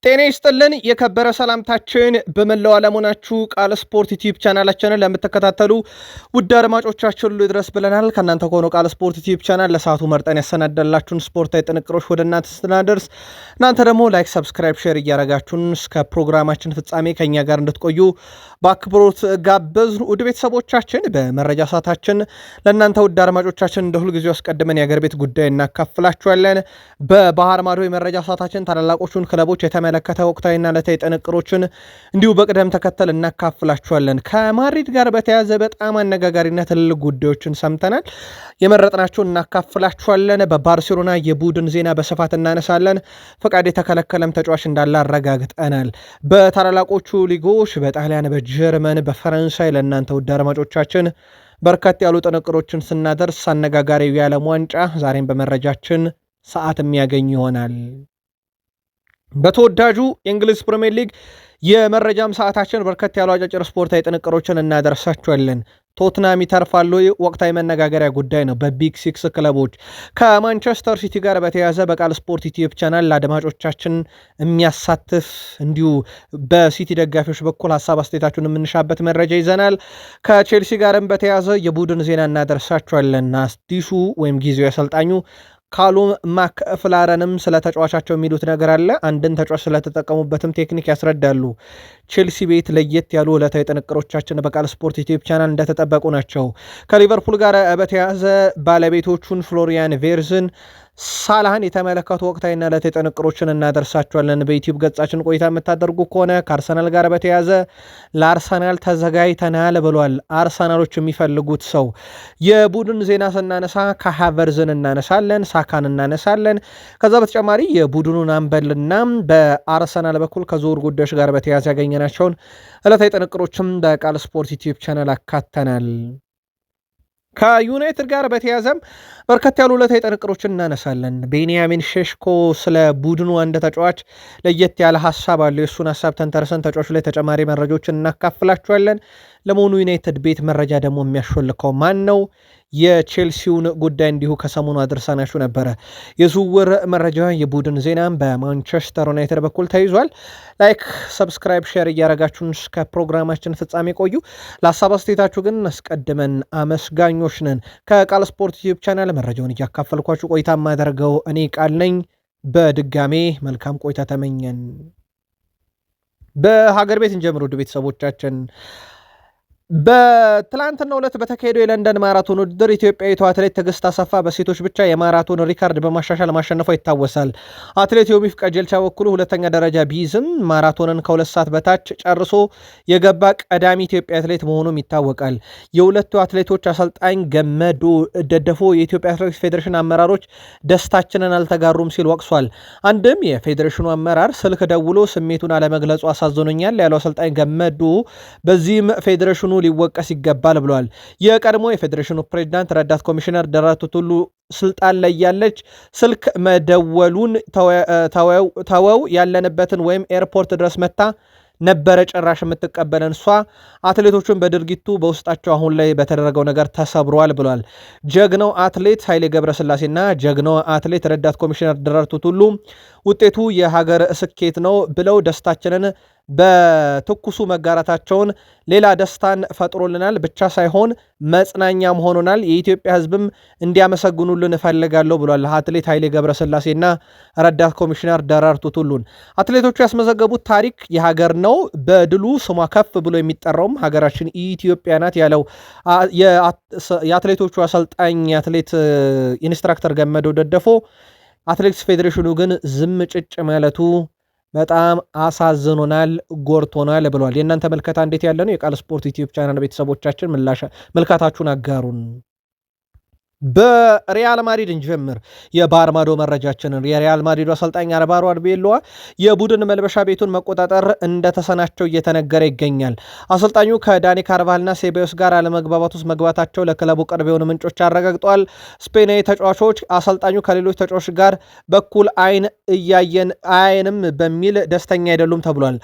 ጤና ይስጥልን የከበረ ሰላምታችን በመላው ዓለም ሆናችሁ ቃል ስፖርት ዩቲዩብ ቻናላችንን ለምትከታተሉ ውድ አድማጮቻችን ሁሉ ይድረስ ብለናል። ከእናንተ ከሆነው ቃል ስፖርት ዩቲዩብ ቻናል ለሰዓቱ መርጠን ያሰናዳላችሁን ስፖርታዊ ጥንቅሮች ወደ እናንተ ስናደርስ እናንተ ደግሞ ላይክ፣ ሰብስክራይብ፣ ሼር እያረጋችሁን እስከ ፕሮግራማችን ፍጻሜ ከኛ ጋር እንድትቆዩ በአክብሮት ጋበዝ። ውድ ቤተሰቦቻችን በመረጃ ሰዓታችን ለእናንተ ውድ አድማጮቻችን እንደ ሁልጊዜው አስቀድመን የአገር ቤት ጉዳይ እናካፍላችኋለን። በባህር ማዶ የመረጃ ሰዓታችን ታላላቆቹን ክለቦች የተመለከተ ወቅታዊና ዕለታዊ ጥንቅሮችን እንዲሁ በቅደም ተከተል እናካፍላችኋለን። ከማድሪድ ጋር በተያያዘ በጣም አነጋጋሪና ትልልቅ ጉዳዮችን ሰምተናል። የመረጥናቸውን እናካፍላችኋለን። በባርሴሎና የቡድን ዜና በስፋት እናነሳለን። ፈቃድ የተከለከለም ተጫዋች እንዳለ አረጋግጠናል። በታላላቆቹ ሊጎች በጣሊያን፣ በጀርመን፣ በፈረንሳይ ለእናንተ ውድ አድማጮቻችን በርከት ያሉ ጥንቅሮችን ስናደርስ አነጋጋሪው የዓለም ዋንጫ ዛሬም በመረጃችን ሰዓት የሚያገኝ ይሆናል። በተወዳጁ የእንግሊዝ ፕሪሚየር ሊግ የመረጃም ሰዓታችን በርከት ያሉ አጫጭር ስፖርታዊ ጥንቅሮችን እናደርሳቸዋለን። ቶትናም ይተርፋሉ? ወቅታዊ መነጋገሪያ ጉዳይ ነው። በቢግ ሲክስ ክለቦች ከማንቸስተር ሲቲ ጋር በተያያዘ በቃል ስፖርት ዩቲዩብ ቻናል ለአድማጮቻችን የሚያሳትፍ እንዲሁ በሲቲ ደጋፊዎች በኩል ሀሳብ አስተያየታችሁን የምንሻበት መረጃ ይዘናል። ከቼልሲ ጋርም በተያያዘ የቡድን ዜና እናደርሳቸዋለን። አዲሱ ወይም ጊዜው ያሰልጣኙ ካሉም ማክፍላረንም ስለ ተጫዋቻቸው የሚሉት ነገር አለ። አንድን ተጫዋች ስለተጠቀሙበትም ቴክኒክ ያስረዳሉ። ቼልሲ ቤት ለየት ያሉ ዕለታዊ ጥንቅሮቻችን በቃል ስፖርት ዩቲዩብ ቻናል እንደተጠበቁ ናቸው። ከሊቨርፑል ጋር በተያያዘ ባለቤቶቹን ፍሎሪያን ቬርዝን፣ ሳላህን የተመለከቱ ወቅታዊና ዕለታዊ ጥንቅሮችን እናደርሳቸዋለን። በዩቲዩብ ገጻችን ቆይታ የምታደርጉ ከሆነ ከአርሰናል ጋር በተያያዘ ለአርሰናል ተዘጋጅተናል ብሏል። አርሰናሎች የሚፈልጉት ሰው የቡድን ዜና ስናነሳ ከሃቨርዝን እናነሳለን፣ ሳካን እናነሳለን። ከዛ በተጨማሪ የቡድኑን አምበልና በአርሰናል በኩል ከዝውውር ጉዳዮች ጋር በተያያዘ ያገኘናቸውን ዕለታዊ ጥንቅሮችም በቃል ስፖርት ዩቲዩብ ቻናል አካተናል። ከዩናይትድ ጋር በተያዘም በርከት ያሉ ዕለታዊ ጥንቅሮችን እናነሳለን። ቤንያሚን ሼሽኮ ስለ ቡድኑ አንድ ተጫዋች ለየት ያለ ሀሳብ አለው። የእሱን ሀሳብ ተንተርሰን ተጫዋቹ ላይ ተጨማሪ መረጃዎችን እናካፍላችኋለን። ለመሆኑ ዩናይትድ ቤት መረጃ ደግሞ የሚያሾልከው ማን ነው? የቼልሲውን ጉዳይ እንዲሁ ከሰሞኑ አድርሳናችሁ ነበረ። የዝውውር መረጃ የቡድን ዜናም በማንቸስተር ዩናይትድ በኩል ተይዟል። ላይክ፣ ሰብስክራይብ፣ ሼር እያረጋችሁን እስከ ፕሮግራማችን ፍጻሜ ቆዩ። ለሀሳብ አስተያየታችሁ ግን አስቀድመን አመስጋኞች ነን። ከቃል ስፖርት ዩቲዩብ ቻናል መረጃውን እያካፈልኳችሁ ቆይታ የማደርገው እኔ ቃል ነኝ። በድጋሜ መልካም ቆይታ ተመኘን። በሀገር ቤት እንጀምር ውድ ቤተሰቦቻችን። በትላንትናው ዕለት በተካሄደው የለንደን ማራቶን ውድድር ኢትዮጵያዊቷ አትሌት ትዕግስት አሰፋ በሴቶች ብቻ የማራቶን ሪካርድ በማሻሻል ማሸነፏ ይታወሳል። አትሌት ዮሚፍ ቀጀልቻ በኩሉ ሁለተኛ ደረጃ ቢይዝም ማራቶንን ከ2 ሰዓት በታች ጨርሶ የገባ ቀዳሚ ኢትዮጵያ አትሌት መሆኑም ይታወቃል። የሁለቱ አትሌቶች አሰልጣኝ ገመዶ ደደፎ የኢትዮጵያ አትሌቲክስ ፌዴሬሽን አመራሮች ደስታችንን አልተጋሩም ሲል ወቅሷል። አንድም የፌዴሬሽኑ አመራር ስልክ ደውሎ ስሜቱን አለመግለጹ አሳዝኖኛል ያለው አሰልጣኝ ገመዶ በዚህም ፌዴሬሽኑ ሊወቀስ ይገባል ብለዋል። የቀድሞ የፌዴሬሽኑ ፕሬዝዳንት ረዳት ኮሚሽነር ደራርቱ ቱሉ ስልጣን ላይ ያለች ስልክ መደወሉን ተወው ያለንበትን ወይም ኤርፖርት ድረስ መታ ነበረ ጭራሽ የምትቀበለን እሷ አትሌቶቹን በድርጊቱ በውስጣቸው አሁን ላይ በተደረገው ነገር ተሰብሯል ብሏል። ጀግናው አትሌት ኃይሌ ገብረስላሴና ጀግናው አትሌት ረዳት ኮሚሽነር ደራርቱ ቱሉ ውጤቱ የሀገር ስኬት ነው ብለው ደስታችንን በትኩሱ መጋራታቸውን ሌላ ደስታን ፈጥሮልናል ብቻ ሳይሆን መጽናኛም ሆኖናል። የኢትዮጵያ ሕዝብም እንዲያመሰግኑልን እፈልጋለሁ ብሏል አትሌት ኃይሌ ገብረስላሴና ረዳት ኮሚሽነር ደራርቱ ቱሉን። አትሌቶቹ ያስመዘገቡት ታሪክ የሀገር ነው። በድሉ ስሟ ከፍ ብሎ የሚጠራውም ሀገራችን ኢትዮጵያ ናት ያለው የአትሌቶቹ አሰልጣኝ አትሌት ኢንስትራክተር ገመዶ ደደፎ አትሌቲክስ ፌዴሬሽኑ ግን ዝም ጭጭ ማለቱ በጣም አሳዝኖናል፣ ጎርቶናል ብሏል። የእናንተ መልከታ እንዴት ያለ ነው? የቃል ስፖርት ዩቲዩብ ቻናል ቤተሰቦቻችን መልካታችሁን አጋሩን። በሪያል ማድሪድ እንጀምር። የባህር ማዶ መረጃችንን የሪያል ማድሪዱ አሰልጣኝ አልቫሮ አርቤሎዋ የቡድን መልበሻ ቤቱን መቆጣጠር እንደተሰናቸው እየተነገረ ይገኛል። አሰልጣኙ ከዳኒ ካርቫልና ሴባዮስ ጋር አለመግባባት ውስጥ መግባታቸው ለክለቡ ቅርብ የሆኑ ምንጮች አረጋግጠዋል። ስፔናዊ ተጫዋቾች አሰልጣኙ ከሌሎች ተጫዋቾች ጋር በኩል አይን እያየን አይንም በሚል ደስተኛ አይደሉም ተብሏል።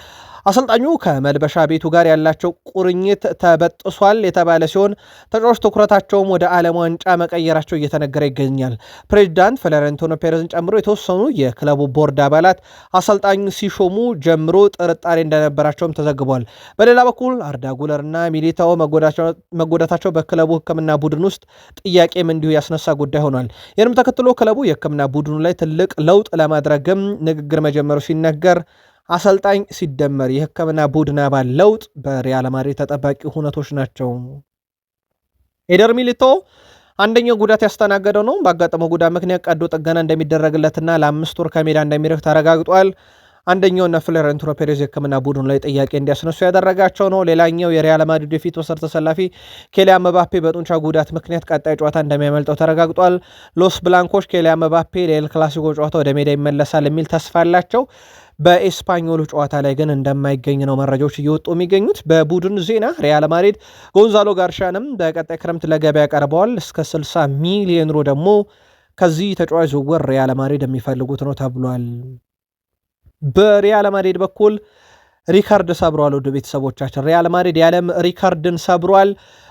አሰልጣኙ ከመልበሻ ቤቱ ጋር ያላቸው ቁርኝት ተበጥሷል የተባለ ሲሆን ተጫዋቾች ትኩረታቸውም ወደ ዓለም ዋንጫ መቀየራቸው እየተነገረ ይገኛል። ፕሬዚዳንት ፍሎሬንቲኖ ፔሬዝን ጨምሮ የተወሰኑ የክለቡ ቦርድ አባላት አሰልጣኙ ሲሾሙ ጀምሮ ጥርጣሬ እንደነበራቸውም ተዘግቧል። በሌላ በኩል አርዳ ጉለርና ሚሊታኦ መጎዳታቸው በክለቡ ሕክምና ቡድን ውስጥ ጥያቄም እንዲሁ ያስነሳ ጉዳይ ሆኗል። ይህንም ተከትሎ ክለቡ የሕክምና ቡድኑ ላይ ትልቅ ለውጥ ለማድረግም ንግግር መጀመሩ ሲነገር አሰልጣኝ ሲደመር የሕክምና ቡድን አባል ለውጥ በሪያል ማድሪድ ተጠባቂ ሁነቶች ናቸው። ኤደር ሚሊታኦ አንደኛው ጉዳት ያስተናገደው ነው። ባጋጠመው ጉዳት ምክንያት ቀዶ ጥገና እንደሚደረግለትና ለ5 ወር ከሜዳ እንደሚርቅ ተረጋግጧል። አንደኛው ፍሎሬንቲኖ ፔሬዝ የሕክምና ቡድኑ ላይ ጥያቄ እንዲያስነሱ ያደረጋቸው ነው። ሌላኛው የሪያል ማድሪድ የፊት ወሰር ተሰላፊ ኬሊያን ምባፔ በጡንቻ ጉዳት ምክንያት ቀጣይ ጨዋታ እንደሚያመልጠው ተረጋግጧል። ሎስ ብላንኮች ኬሊያን ምባፔ ለኤል ክላሲኮ ጨዋታ ወደ ሜዳ ይመለሳል የሚል ተስፋ አላቸው። በኤስፓኞሉ ጨዋታ ላይ ግን እንደማይገኝ ነው መረጃዎች እየወጡ የሚገኙት። በቡድን ዜና ሪያል ማድሪድ ጎንዛሎ ጋርሻንም በቀጣይ ክረምት ለገበያ ቀርበዋል። እስከ 60 ሚሊዮን ዩሮ ደግሞ ከዚህ ተጫዋች ዝውውር ሪያል ማድሪድ የሚፈልጉት ነው ተብሏል። በሪያል ማድሪድ በኩል ሪካርድ ሰብሯል። ወደ ቤተሰቦቻችን ሪያል ማድሪድ የዓለም ሪካርድን ሰብሯል።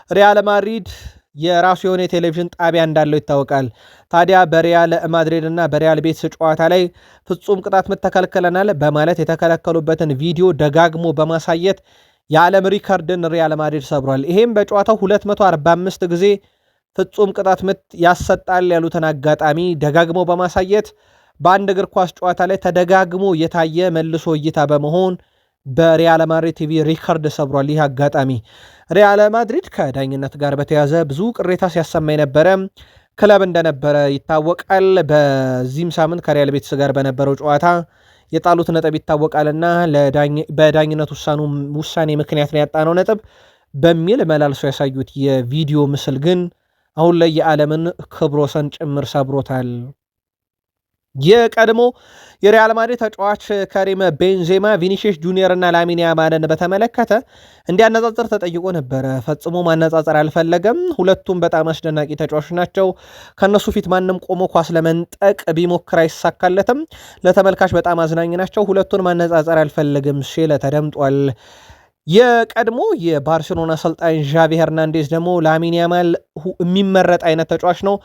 ሪያል ማድሪድ የራሱ የሆነ የቴሌቪዥን ጣቢያ እንዳለው ይታወቃል። ታዲያ በሪያል ማድሪድ እና በሪያል ቤትስ ጨዋታ ላይ ፍጹም ቅጣት ምት ተከልክለናል በማለት የተከለከሉበትን ቪዲዮ ደጋግሞ በማሳየት የዓለም ሪካርድን ሪያል ማድሪድ ሰብሯል። ይሄም በጨዋታው 245 ጊዜ ፍጹም ቅጣት ምት ያሰጣል ያሉትን አጋጣሚ ደጋግሞ በማሳየት በአንድ እግር ኳስ ጨዋታ ላይ ተደጋግሞ የታየ መልሶ እይታ በመሆን በሪያል ማድሪድ ቲቪ ሪካርድ ሰብሯል። ይህ አጋጣሚ ሪያል ማድሪድ ከዳኝነት ጋር በተያዘ ብዙ ቅሬታ ሲያሰማ የነበረ ክለብ እንደነበረ ይታወቃል። በዚህም ሳምንት ከሪያል ቤትስ ጋር በነበረው ጨዋታ የጣሉት ነጥብ ይታወቃልና በዳኝነት ውሳኔ ምክንያት ነው ያጣነው ነጥብ በሚል መላልሶ ያሳዩት የቪዲዮ ምስል ግን አሁን ላይ የዓለምን ክብረ ወሰን ጭምር ሰብሮታል። የቀድሞ የሪያል ማድሪድ ተጫዋች ከሪም ቤንዜማ ቪኒሲየስ ጁኒየር እና ላሚን ያማልን በተመለከተ እንዲያነጻጽር ተጠይቆ ነበረ። ፈጽሞ ማነጻጸር አልፈለገም። ሁለቱም በጣም አስደናቂ ተጫዋቾች ናቸው። ከነሱ ፊት ማንም ቆሞ ኳስ ለመንጠቅ ቢሞክር አይሳካለትም። ለተመልካች በጣም አዝናኝ ናቸው። ሁለቱን ማነጻጸር አልፈለግም ሲል ተደምጧል። የቀድሞ የባርሴሎና አሰልጣኝ ዣቪ ሄርናንዴዝ ደግሞ ላሚን ያማል የሚመረጥ አይነት ተጫዋች ነው።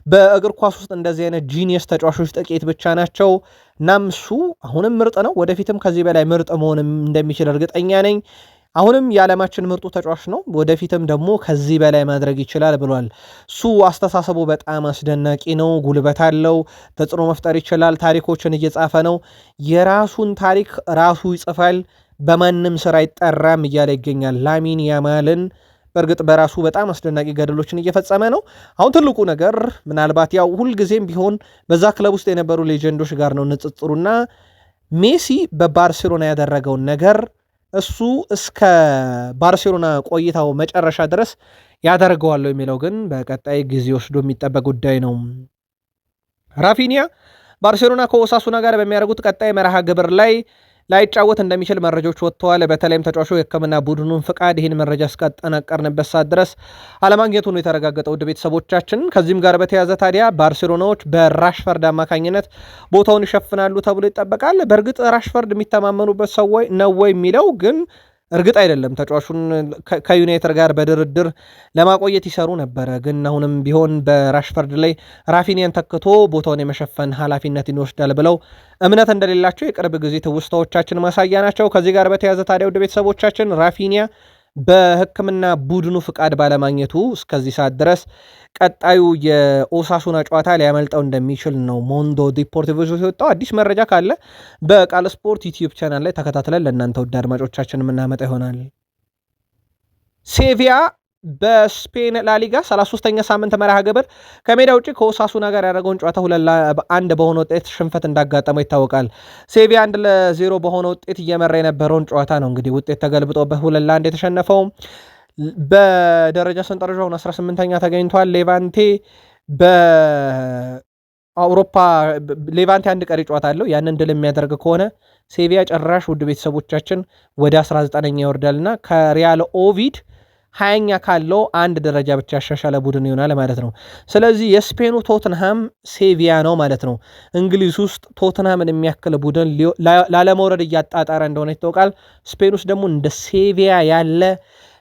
በእግር ኳስ ውስጥ እንደዚህ አይነት ጂኒየስ ተጫዋቾች ጥቂት ብቻ ናቸው። እናም እሱ አሁንም ምርጥ ነው። ወደፊትም ከዚህ በላይ ምርጥ መሆን እንደሚችል እርግጠኛ ነኝ። አሁንም የዓለማችን ምርጡ ተጫዋች ነው። ወደፊትም ደግሞ ከዚህ በላይ ማድረግ ይችላል ብሏል። እሱ አስተሳሰቡ በጣም አስደናቂ ነው። ጉልበት አለው። ተጽዕኖ መፍጠር ይችላል። ታሪኮችን እየጻፈ ነው። የራሱን ታሪክ ራሱ ይጽፋል። በማንም ስራ አይጠራም እያለ ይገኛል። ላሚን ያማልን በእርግጥ በራሱ በጣም አስደናቂ ገድሎችን እየፈጸመ ነው። አሁን ትልቁ ነገር ምናልባት ያው ሁልጊዜም ቢሆን በዛ ክለብ ውስጥ የነበሩ ሌጀንዶች ጋር ነው ንጽጽሩና ሜሲ በባርሴሎና ያደረገውን ነገር እሱ እስከ ባርሴሎና ቆይታው መጨረሻ ድረስ ያደርገዋለሁ የሚለው ግን በቀጣይ ጊዜ ወስዶ የሚጠበቅ ጉዳይ ነው። ራፊኒያ ባርሴሎና ከኦሳሱና ጋር በሚያደርጉት ቀጣይ መርሃ ግብር ላይ ላይጫወት እንደሚችል መረጃዎች ወጥተዋል። በተለይም ተጫዋቹ የሕክምና ቡድኑን ፍቃድ ይህን መረጃ እስካጠናቀርንበት ሰዓት ድረስ አለማግኘቱ ነው የተረጋገጠው። ውድ ቤተሰቦቻችን ከዚህም ጋር በተያያዘ ታዲያ ባርሴሎናዎች በራሽፈርድ አማካኝነት ቦታውን ይሸፍናሉ ተብሎ ይጠበቃል። በእርግጥ ራሽፈርድ የሚተማመኑበት ሰው ነው ወይ የሚለው ግን እርግጥ አይደለም። ተጫዋቹን ከዩናይትድ ጋር በድርድር ለማቆየት ይሰሩ ነበረ። ግን አሁንም ቢሆን በራሽፈርድ ላይ ራፊኒያን ተክቶ ቦታውን የመሸፈን ኃላፊነትን ይወስዳል ብለው እምነት እንደሌላቸው የቅርብ ጊዜ ትውስታዎቻችን ማሳያ ናቸው። ከዚህ ጋር በተያያዘ ታዲያ ወደ ቤተሰቦቻችን ራፊኒያ በሕክምና ቡድኑ ፍቃድ ባለማግኘቱ እስከዚህ ሰዓት ድረስ ቀጣዩ የኦሳሱና ጨዋታ ሊያመልጠው እንደሚችል ነው ሞንዶ ዲፖርቲቮ ሲወጣው። አዲስ መረጃ ካለ በቃል ስፖርት ዩቲዩብ ቻናል ላይ ተከታትለን ለእናንተ ውድ አድማጮቻችን የምናመጣ ይሆናል። ሴቪያ በስፔን ላሊጋ 33ኛ ሳምንት መርሃ ግብር ከሜዳ ውጭ ከኦሳሱና ጋር ያደረገውን ጨዋታ 2-1 በሆነ ውጤት ሽንፈት እንዳጋጠመው ይታወቃል። ሴቪያ 1-0 በሆነ ውጤት እየመራ የነበረውን ጨዋታ ነው እንግዲህ ውጤት ተገልብጦበት 2-1 የተሸነፈው። በደረጃ ሰንጠረዡ 18ኛ ተገኝቷል። ሌቫንቴ በአውሮፓ ሌቫንቴ አንድ ቀሪ ጨዋታ አለው። ያንን ድል የሚያደርግ ከሆነ ሴቪያ ጭራሽ ውድ ቤተሰቦቻችን ወደ 19ኛ ይወርዳልና ከሪያል ኦቪድ 20ኛ ካለው አንድ ደረጃ ብቻ ያሻሻለ ቡድን ይሆናል ማለት ነው። ስለዚህ የስፔኑ ቶትንሃም ሴቪያ ነው ማለት ነው። እንግሊዝ ውስጥ ቶትንሃምን የሚያክል ቡድን ላለመውረድ እያጣጣረ እንደሆነ ይታወቃል። ስፔን ውስጥ ደግሞ እንደ ሴቪያ ያለ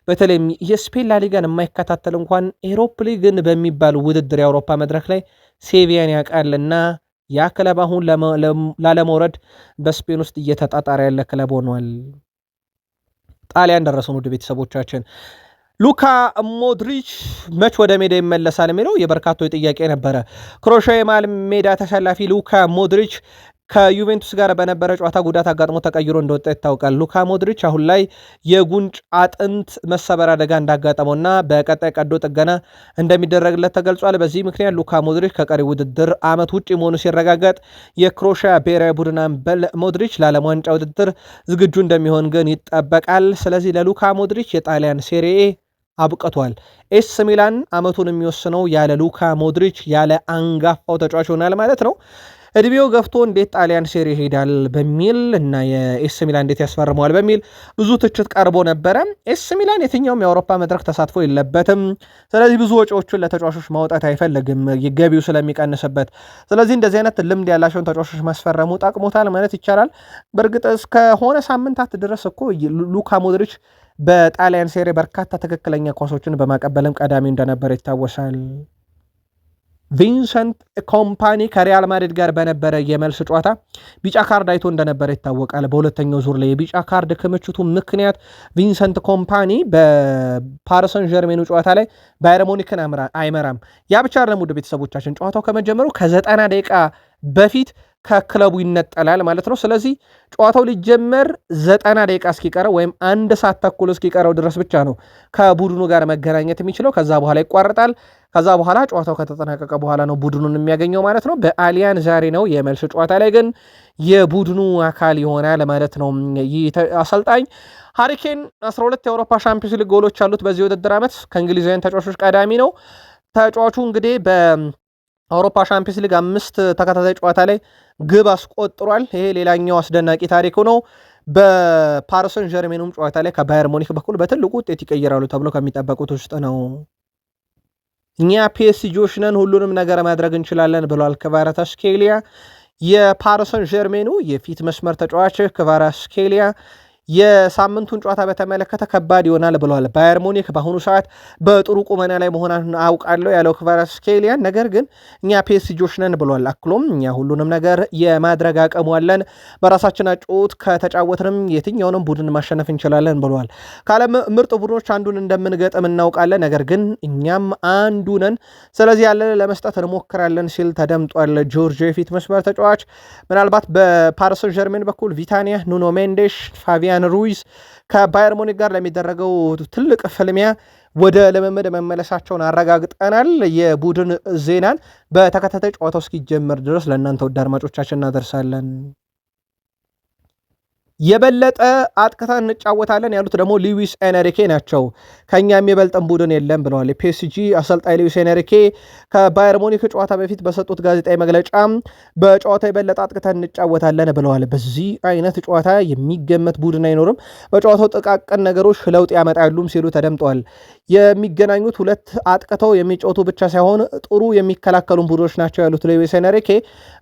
በተለይም የስፔን ላሊጋን የማይከታተል እንኳን ኤሮፕ ሊግን በሚባል ውድድር የአውሮፓ መድረክ ላይ ሴቪያን ያውቃልና ያ ክለብ አሁን ላለመውረድ በስፔን ውስጥ እየተጣጣረ ያለ ክለብ ሆኗል። ጣሊያን ደረሰን ውድ ቤተሰቦቻችን። ሉካ ሞድሪች መች ወደ ሜዳ ይመለሳል የሚለው የበርካታው ጥያቄ ነበረ። ክሮኤሺያ የመሃል ሜዳ ተሰላፊ ሉካ ሞድሪች ከዩቬንቱስ ጋር በነበረ ጨዋታ ጉዳት አጋጥሞ ተቀይሮ እንደወጣ ይታወቃል። ሉካ ሞድሪች አሁን ላይ የጉንጭ አጥንት መሰበር አደጋ እንዳጋጠመውና በቀጣይ ቀዶ ጥገና እንደሚደረግለት ተገልጿል። በዚህ ምክንያት ሉካ ሞድሪች ከቀሪ ውድድር ዓመት ውጭ መሆኑ ሲረጋገጥ የክሮኤሺያ ብሔራዊ ቡድን አምበል ሞድሪች ለዓለም ዋንጫ ውድድር ዝግጁ እንደሚሆን ግን ይጠበቃል። ስለዚህ ለሉካ ሞድሪች የጣሊያን ሴሪኤ አብቅቷል። ኤስ ሚላን ዓመቱን የሚወስነው ያለ ሉካ ሞድሪች ያለ አንጋፋው ተጫዋች ይሆናል ማለት ነው። እድሜው ገፍቶ እንዴት ጣሊያን ሴሪ ይሄዳል በሚል እና የኤስ ሚላን እንዴት ያስፈርመዋል በሚል ብዙ ትችት ቀርቦ ነበረ። ኤስ ሚላን የትኛውም የአውሮፓ መድረክ ተሳትፎ የለበትም። ስለዚህ ብዙ ወጪዎችን ለተጫዋቾች ማውጣት አይፈልግም ገቢው ስለሚቀንስበት። ስለዚህ እንደዚህ አይነት ልምድ ያላቸውን ተጫዋቾች ማስፈረሙ ጠቅሞታል ማለት ይቻላል። በእርግጥ እስከሆነ ሳምንታት ድረስ እኮ ሉካ ሞድሪች በጣሊያን ሴሪ በርካታ ትክክለኛ ኳሶችን በማቀበልም ቀዳሚ እንደነበረ ይታወሳል። ቪንሰንት ኮምፓኒ ከሪያል ማድሪድ ጋር በነበረ የመልስ ጨዋታ ቢጫ ካርድ አይቶ እንደነበረ ይታወቃል። በሁለተኛው ዙር ላይ የቢጫ ካርድ ክምችቱ ምክንያት ቪንሰንት ኮምፓኒ በፓሪሰን ጀርሜኑ ጨዋታ ላይ ባየር ሙኒክን አይመራም። ያ ብቻ አይደለም ውድ ቤተሰቦቻችን፣ ጨዋታው ከመጀመሩ ከ90 ደቂቃ በፊት ከክለቡ ይነጠላል ማለት ነው። ስለዚህ ጨዋታው ሊጀመር 90 ደቂቃ እስኪቀረው ወይም 1 ሰዓት ተኩል እስኪቀረው ድረስ ብቻ ነው ከቡድኑ ጋር መገናኘት የሚችለው። ከዛ በኋላ ይቋረጣል። ከዛ በኋላ ጨዋታው ከተጠናቀቀ በኋላ ነው ቡድኑን የሚያገኘው ማለት ነው። በአሊያን ዛሬ ነው የመልስ ጨዋታ ላይ ግን የቡድኑ አካል ይሆናል ማለት ነው። ይህ አሰልጣኝ ሃሪኬን 12 የአውሮፓ ሻምፒዮንስ ሊግ ጎሎች አሉት በዚህ ውድድር ዓመት ከእንግሊዛውያን ተጫዋቾች ቀዳሚ ነው። ተጫዋቹ እንግዲህ በአውሮፓ ሻምፒዮንስ ሊግ 5 ተከታታይ ጨዋታ ላይ ግብ አስቆጥሯል። ይሄ ሌላኛው አስደናቂ ታሪኩ ነው። በፓሪሰን ጀርሜኑም ጨዋታ ላይ ከባየር ሙኒክ በኩል በትልቁ ውጤት ይቀይራሉ ተብሎ ከሚጠበቁት ውስጥ ነው። እኛ ፒኤስጂዎች ነን፣ ሁሉንም ነገር ማድረግ እንችላለን ብሏል ክቫራትስኬሊያ። የፓሪሰን ጀርሜኑ የፊት መስመር ተጫዋች ክቫራትስኬሊያ የሳምንቱን ጨዋታ በተመለከተ ከባድ ይሆናል ብለዋል። ባየር ሙኒክ በአሁኑ ሰዓት በጥሩ ቁመና ላይ መሆናን አውቃለሁ ያለው ክቫራትስኬሊያ፣ ነገር ግን እኛ ፒኤስጂዎች ነን ብለዋል። አክሎም እኛ ሁሉንም ነገር የማድረግ አቅሙ አለን፣ በራሳችን አጨዋወት ከተጫወትንም የትኛውንም ቡድን ማሸነፍ እንችላለን ብለዋል። ከዓለም ምርጥ ቡድኖች አንዱን እንደምንገጥም እናውቃለን፣ ነገር ግን እኛም አንዱ ነን፣ ስለዚህ ያለን ለመስጠት እንሞክራለን ሲል ተደምጧል። ጆርጅ የፊት መስመር ተጫዋች ምናልባት በፓሪሰን ጀርሜን በኩል ቪታኒያ፣ ኑኖ ሜንዴሽ፣ ፋቢያን ሩይዝ ከባየር ሙኒክ ጋር ለሚደረገው ትልቅ ፍልሚያ ወደ ልምምድ መመለሳቸውን አረጋግጠናል። የቡድን ዜናን በተከታታይ ጨዋታው እስኪጀምር ድረስ ለእናንተ ውድ አድማጮቻችን እናደርሳለን። የበለጠ አጥቅተን እንጫወታለን ያሉት ደግሞ ሉዊስ ኤንሪኬ ናቸው። ከኛ የሚበልጥን ቡድን የለም ብለዋል። የፒኤስጂ አሰልጣኝ ሉዊስ ኤንሪኬ ከባየር ሙኒክ ጨዋታ በፊት በሰጡት ጋዜጣዊ መግለጫ በጨዋታ የበለጠ አጥቅተን እንጫወታለን ብለዋል። በዚህ አይነት ጨዋታ የሚገመት ቡድን አይኖርም፣ በጨዋታው ጥቃቅን ነገሮች ለውጥ ያመጣሉም ሲሉ ተደምጠዋል። የሚገናኙት ሁለት አጥቅተው የሚጫወቱ ብቻ ሳይሆን ጥሩ የሚከላከሉን ቡድኖች ናቸው ያሉት ሉዊስ ኤንሪኬ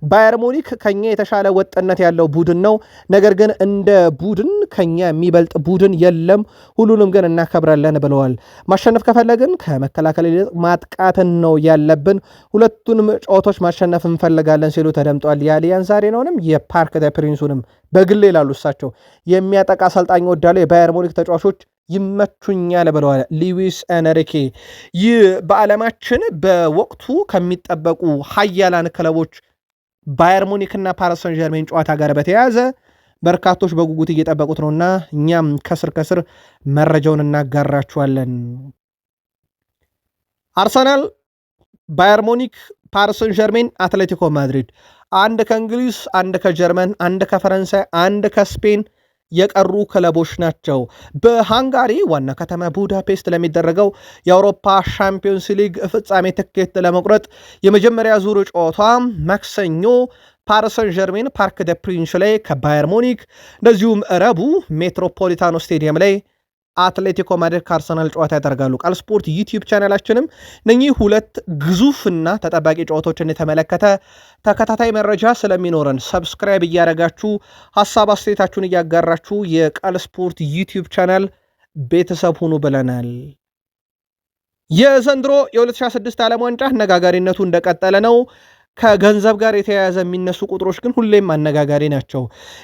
ባየር ሙኒክ ከኛ የተሻለ ወጥነት ያለው ቡድን ነው፣ ነገር ግን እንደ ቡድን ከኛ የሚበልጥ ቡድን የለም፣ ሁሉንም ግን እናከብራለን ብለዋል። ማሸነፍ ከፈለግን ከመከላከል ይልቅ ማጥቃትን ነው ያለብን፣ ሁለቱንም ጨዋታዎች ማሸነፍ እንፈልጋለን ሲሉ ተደምጧል። የአሊያንዝ አሬናውንም የፓርክ ደ ፕሪንሱንም በግሌ ይላሉ እሳቸው የሚያጠቃ አሰልጣኝ ወዳለው የባየር ሙኒክ ተጫዋቾች ይመቹኛል ብለዋል ሉዊስ ኤንሪኬ። ይህ በዓለማችን በወቅቱ ከሚጠበቁ ሀያላን ክለቦች ባየር ሙኒክ እና ፓሪሰን ጀርሜን ጨዋታ ጋር በተያያዘ በርካቶች በጉጉት እየጠበቁት ነውና እኛም ከስር ከስር መረጃውን እናጋራችኋለን። አርሰናል፣ ባየር ሙኒክ፣ ፓሪሰን ጀርሜን፣ አትሌቲኮ ማድሪድ አንድ ከእንግሊዝ፣ አንድ ከጀርመን፣ አንድ ከፈረንሳይ፣ አንድ ከስፔን የቀሩ ክለቦች ናቸው። በሃንጋሪ ዋና ከተማ ቡዳፔስት ለሚደረገው የአውሮፓ ሻምፒዮንስ ሊግ ፍጻሜ ትኬት ለመቁረጥ የመጀመሪያ ዙር ጨዋታ ማክሰኞ ፓሪሰን ጀርሜን ፓርክ ደ ፕሪንስ ላይ ከባየር ሙኒክ፣ እንደዚሁም ረቡዕ ሜትሮፖሊታኖ ስቴዲየም ላይ አትሌቲኮ ማድሪድ ከአርሰናል ጨዋታ ያደርጋሉ። ቃል ስፖርት ዩቲዩብ ቻናላችንም እነኚህ ሁለት ግዙፍና ተጠባቂ ጨዋታዎችን የተመለከተ ተከታታይ መረጃ ስለሚኖረን ሰብስክራይብ እያደረጋችሁ ሀሳብ አስተያየታችሁን እያጋራችሁ የቃል ስፖርት ዩቲዩብ ቻናል ቤተሰብ ሁኑ ብለናል። የዘንድሮ የ2026 ዓለም ዋንጫ አነጋጋሪነቱ እንደቀጠለ ነው። ከገንዘብ ጋር የተያያዘ የሚነሱ ቁጥሮች ግን ሁሌም አነጋጋሪ ናቸው።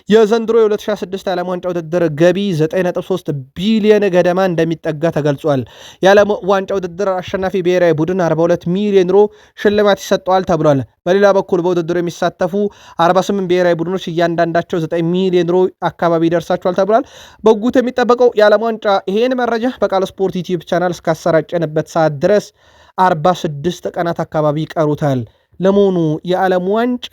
የዘንድሮ የ2026 ዓለም ዋንጫ ውድድር ገቢ 9.3 ቢሊዮን ገደማ እንደሚጠጋ ተገልጿል። የዓለም ዋንጫ ውድድር አሸናፊ ብሔራዊ ቡድን 42 ሚሊዮን ዩሮ ሽልማት ይሰጠዋል ተብሏል። በሌላ በኩል በውድድሩ የሚሳተፉ 48 ብሔራዊ ቡድኖች እያንዳንዳቸው 9 ሚሊዮን ዩሮ አካባቢ ይደርሳቸዋል ተብሏል። በጉት የሚጠበቀው የዓለም ዋንጫ ይሄን መረጃ በቃል ስፖርት ዩቲዩብ ቻናል እስካሰራጨንበት ሰዓት ድረስ 46 ቀናት አካባቢ ይቀሩታል። ለመሆኑ የዓለም ዋንጫ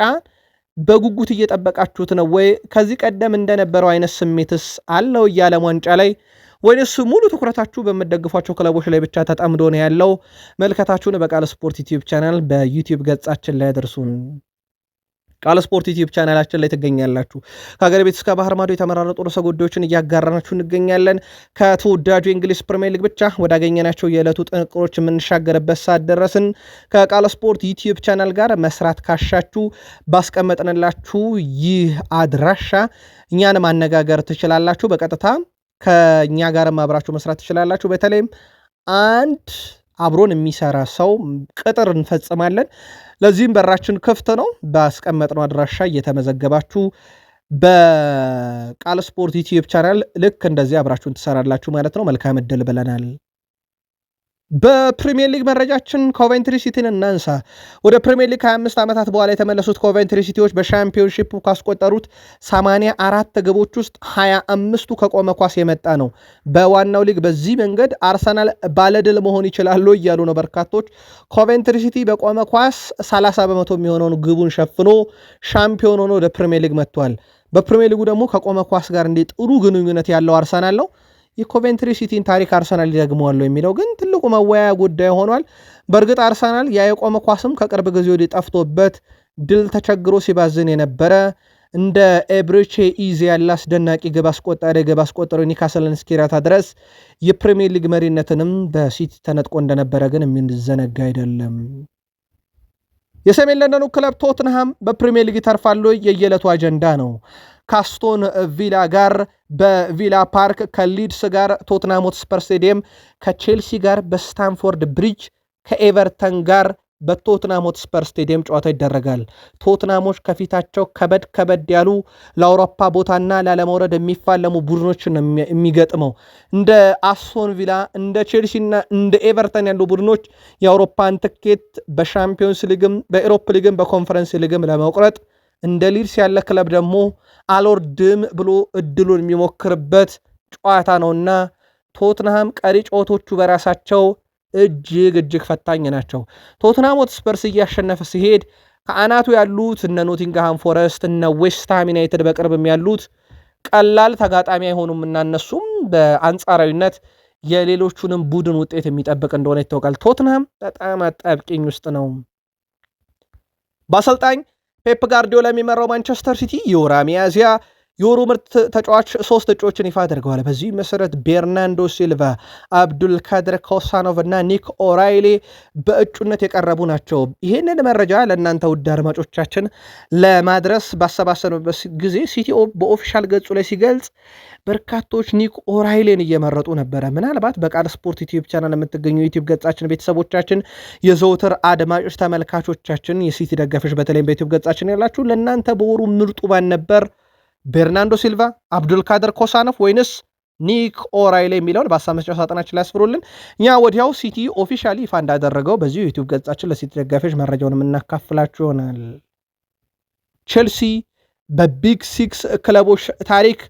በጉጉት እየጠበቃችሁት ነው ወይ? ከዚህ ቀደም እንደነበረው አይነት ስሜትስ አለው የዓለም ዋንጫ ላይ ወይንስ ሙሉ ትኩረታችሁ በምትደግፏቸው ክለቦች ላይ ብቻ ተጠምዶ ነው ያለው? መልከታችሁን በቃል ስፖርት ዩቲዩብ ቻናል በዩቲዩብ ገጻችን ላይ አድርሱን። ቃል ስፖርት ዩቲዩብ ቻናላችን ላይ ትገኛላችሁ። ከሀገር ቤት እስከ ባህር ማዶ የተመራረጡ ርዕሰ ጉዳዮችን እያጋራናችሁ እንገኛለን። ከተወዳጁ የእንግሊዝ ፕሪሚየር ሊግ ብቻ ወዳገኘናቸው የዕለቱ ጥንቅሮች የምንሻገርበት ሰዓት ደረስን። ከቃል ስፖርት ዩቲዩብ ቻናል ጋር መስራት ካሻችሁ ባስቀመጥንላችሁ ይህ አድራሻ እኛን ማነጋገር ትችላላችሁ። በቀጥታ ከእኛ ጋርም አብራችሁ መስራት ትችላላችሁ። በተለይም አንድ አብሮን የሚሰራ ሰው ቅጥር እንፈጽማለን። ለዚህም በራችን ክፍት ነው። ባስቀመጥነው አድራሻ እየተመዘገባችሁ በቃል ስፖርት ዩቲዩብ ቻናል ልክ እንደዚህ አብራችሁን ትሰራላችሁ ማለት ነው። መልካም እድል ብለናል። በፕሪሚየር ሊግ መረጃችን ኮቨንትሪ ሲቲን እናንሳ። ወደ ፕሪሚየር ሊግ 25 ዓመታት በኋላ የተመለሱት ኮቨንትሪ ሲቲዎች በሻምፒዮንሺፕ ካስቆጠሩት 84 ግቦች ውስጥ 25ቱ ከቆመ ኳስ የመጣ ነው። በዋናው ሊግ በዚህ መንገድ አርሰናል ባለድል መሆን ይችላሉ እያሉ ነው በርካቶች። ኮቨንትሪ ሲቲ በቆመ ኳስ 30 በመቶ የሚሆነውን ግቡን ሸፍኖ ሻምፒዮን ሆኖ ወደ ፕሪሚየር ሊግ መጥቷል። በፕሪሚየር ሊጉ ደግሞ ከቆመ ኳስ ጋር እንዴ ጥሩ ግንኙነት ያለው አርሰናል ነው። የኮቬንትሪ ሲቲን ታሪክ አርሰናል ይደግመዋለሁ የሚለው ግን ትልቁ መወያያ ጉዳይ ሆኗል። በእርግጥ አርሰናል የቆመ ኳስም ከቅርብ ጊዜ ወዲህ ጠፍቶበት ድል ተቸግሮ ሲባዝን የነበረ እንደ ኤብሪቼ ኢዜ ያለ አስደናቂ ግብ አስቆጠረው ኒካስልን እስኪረታ ድረስ የፕሪሚየር ሊግ መሪነትንም በሲቲ ተነጥቆ እንደነበረ ግን የሚዘነጋ አይደለም። የሰሜን ለንደኑ ክለብ ቶትንሃም በፕሪሚየር ሊግ ይተርፋሉ የየዕለቱ አጀንዳ ነው። ካስቶን ቪላ ጋር በቪላ ፓርክ፣ ከሊድስ ጋር ቶትናም ሆትስፐር ስቴዲየም፣ ከቼልሲ ጋር በስታንፎርድ ብሪጅ፣ ከኤቨርተን ጋር በቶትናም ሆትስፐር ስቴዲየም ጨዋታ ይደረጋል። ቶትናሞች ከፊታቸው ከበድ ያሉ ለአውሮፓ ቦታና ላለመውረድ የሚፋለሙ ቡድኖችን የሚገጥመው እንደ አስቶን ቪላ፣ እንደ ቼልሲና እንደ ኤቨርተን ያሉ ቡድኖች የአውሮፓን ትኬት በሻምፒዮንስ ሊግም በኤሮፕ ሊግም በኮንፈረንስ ሊግም ለመቁረጥ እንደ ሊድስ ያለ ክለብ ደግሞ አልወርድም ብሎ እድሉን የሚሞክርበት ጨዋታ ነውና ቶትንሃም ቀሪ ጨዋታዎቹ በራሳቸው እጅግ ፈታኝ ናቸው። ቶትንሃም ሆትስፐርስ እያሸነፈ ሲሄድ ከአናቱ ያሉት እነ ኖቲንግሃም ፎረስት እነ ዌስትሃም ዩናይትድ በቅርብም ያሉት ቀላል ተጋጣሚ አይሆኑም እና እነሱም በአንጻራዊነት የሌሎቹንም ቡድን ውጤት የሚጠብቅ እንደሆነ ይታወቃል። ቶትንሃም በጣም አጣብቂኝ ውስጥ ነው። በአሰልጣኝ ፔፕ ጋርዲዮላ የሚመራው ማንቸስተር ሲቲ የወራ ሚያዝያ የወሩ ምርጥ ተጫዋች 3 እጩዎችን ይፋ አድርገዋል። በዚህ መሰረት ቤርናንዶ ሲልቫ፣ አብዱልካድር ኮሳኖቭ እና ኒክ ኦራይሌ በእጩነት የቀረቡ ናቸው። ይህንን መረጃ ለእናንተ ውድ አድማጮቻችን ለማድረስ ባሰባሰብበት ጊዜ ሲቲ በኦፊሻል ገጹ ላይ ሲገልጽ በርካቶች ኒክ ኦራይሌን እየመረጡ ነበረ። ምናልባት በቃል ስፖርት ዩቲዩብ ቻናል የምትገኙ ዩቲዩብ ገጻችን ቤተሰቦቻችን፣ የዘውትር አድማጮች ተመልካቾቻችን፣ የሲቲ ደጋፊዎች በተለይም በዩቲዩብ ገጻችን ያላችሁ ለእናንተ በወሩ ምርጡ ባን ነበር ቤርናንዶ ሲልቫ፣ አብዱልካድር ኮሳኖቭ ወይንስ ኒክ ኦራይሌ የሚለውን በሀሳብ መስጫ ሳጥናችን ላይ ያስፍሩልን። እኛ ወዲያው ሲቲ ኦፊሻሊ ይፋ እንዳደረገው በዚሁ ዩቲዩብ ገጻችን ለሲቲ ደጋፊዎች መረጃውን የምናካፍላችሁ ይሆናል። ቼልሲ በቢግ ሲክስ ክለቦች ታሪክ